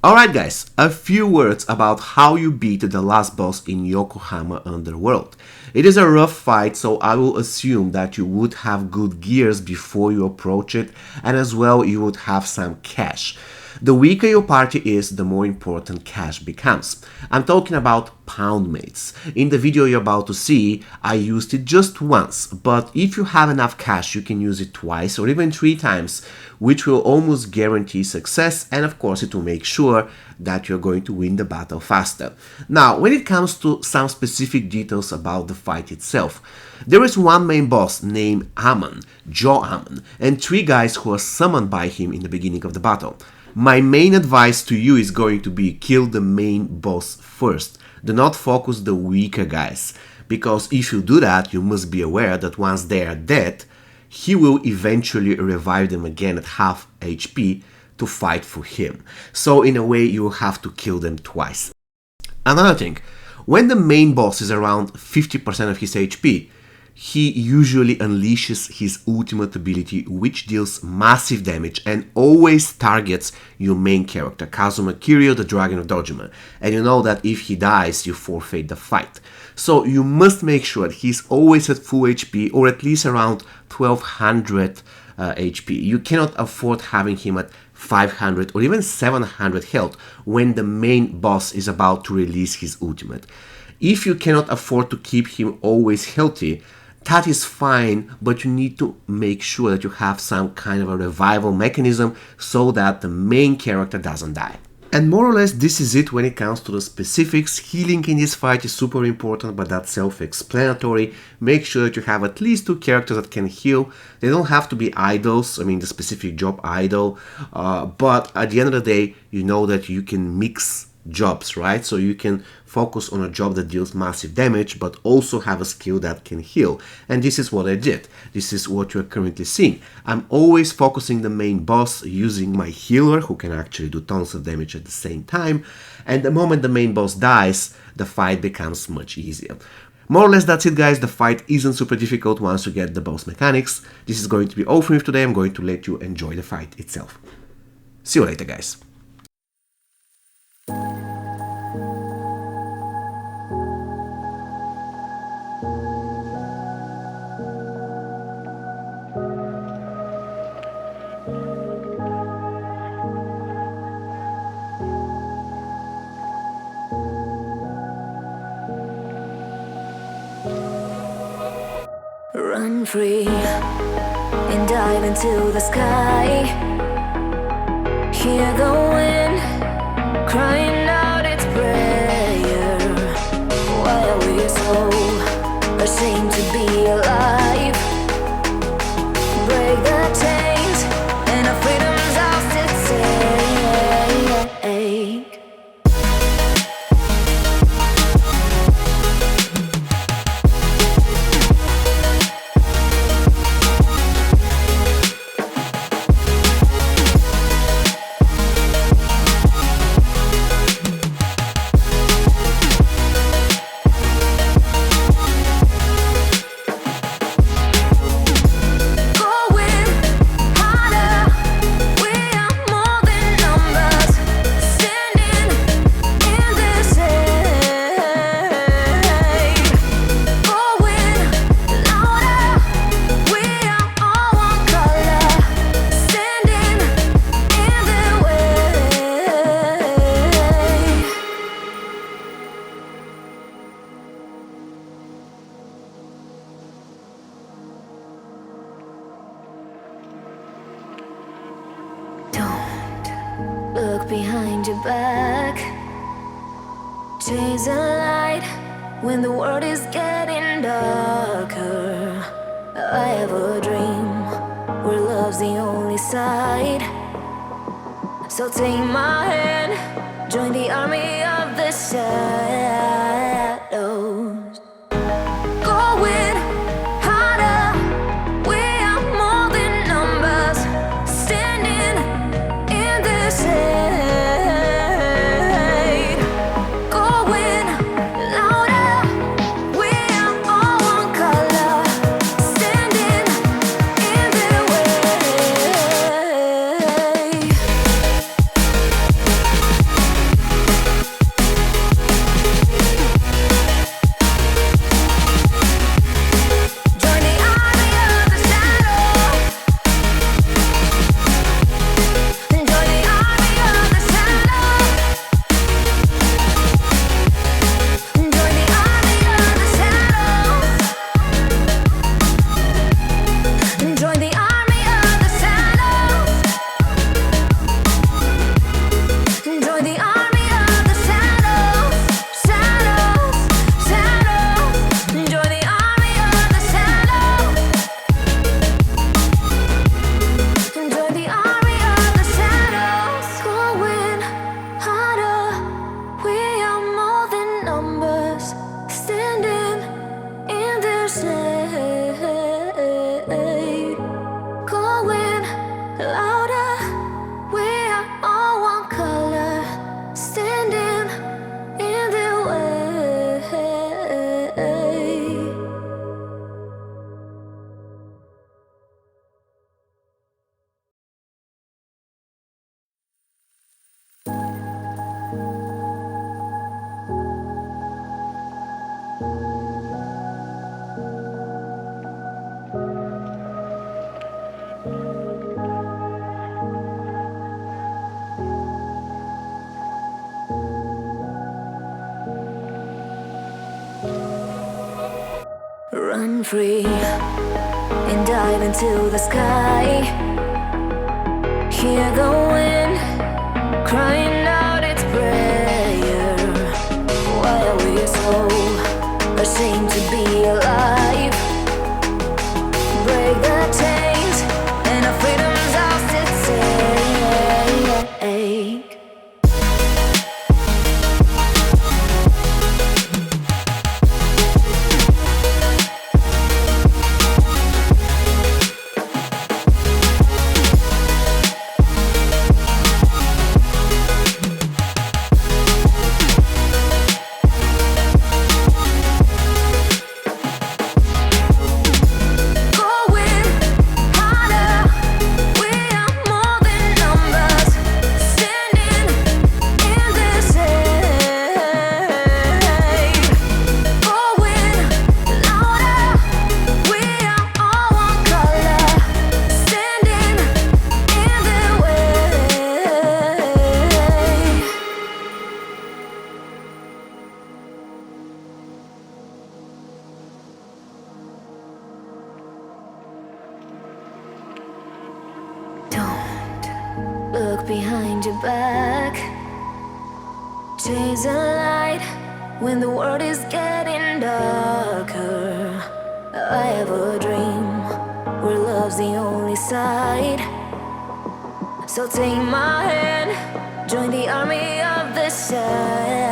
Alright guys, a few words about how you beat the last boss in Yokohama Underworld. It is a rough fight, so I will assume that you would have good gears before you approach it, and as well you would have some cash. The weaker your party is, the more important cash becomes. I'm talking about pound mates. In the video you're about to see, I used it just once, but if you have enough cash you can use it twice or even 3 times, which will almost guarantee success, and of course it will make sure that you're going to win the battle faster. Now, when it comes to some specific details about the fight itself, there is one main boss named Amon, JO Amon, and 3 guys who are summoned by him in the beginning of the battle. My main advice to you is going to be kill the main boss first. Do not focus the weaker guys, because if you do that, you must be aware that once they are dead, he will eventually revive them again at half HP to fight for him. So in a way, you will have to kill them twice. Another thing, when the main boss is around 50% of his HP, he usually unleashes his ultimate ability, which deals massive damage and always targets your main character, Kazuma Kiryu, the Dragon of Dojima. And you know that if he dies, you forfeit the fight. So you must make sure that he's always at full HP or at least around 1200 HP. You cannot afford having him at 500 or even 700 health when the main boss is about to release his ultimate. If you cannot afford to keep him always healthy, that is fine, but you need to make sure that you have some kind of a revival mechanism so that the main character doesn't die. And more or less this is it when it comes to the specifics. Healing in this fight is super important, but that's self-explanatory. Make sure that you have at least 2 characters that can heal. They don't have to be idols, I mean the specific job idol, but at the end of the day, you know that you can mix jobs, right? So you can focus on a job that deals massive damage but also have a skill that can heal, and this is what I did. This is what you're currently seeing. I'm always focusing the main boss using my healer, who can actually do tons of damage at the same time, and the moment the main boss dies, the fight becomes much easier. More or less that's it guys. The fight isn't super difficult once you get the boss mechanics. This is going to be all for me today. I'm going to let you enjoy the fight itself. See you later guys. Run free and dive into the sky. Hear the wind crying out its prayer. Why are we so ashamed to be alive? Break the chains and our freedom's ours to take. Look behind your back. Chase a light when the world is getting darker. I have a dream where love's the only side. So take my hand, join the army of the shadows. Going harder, we are more than numbers, standing in the shade. Going louder, we are all one color, standing in the way. Run free and dive into the sky. Hear the wind crying out its prayer. Why are we so ashamed to be alive? Break the chains and our freedom's ours to take. Look behind your back. Chase a light when the world is getting darker. I have a dream where love's the only side. So take my hand, join the army of the sun.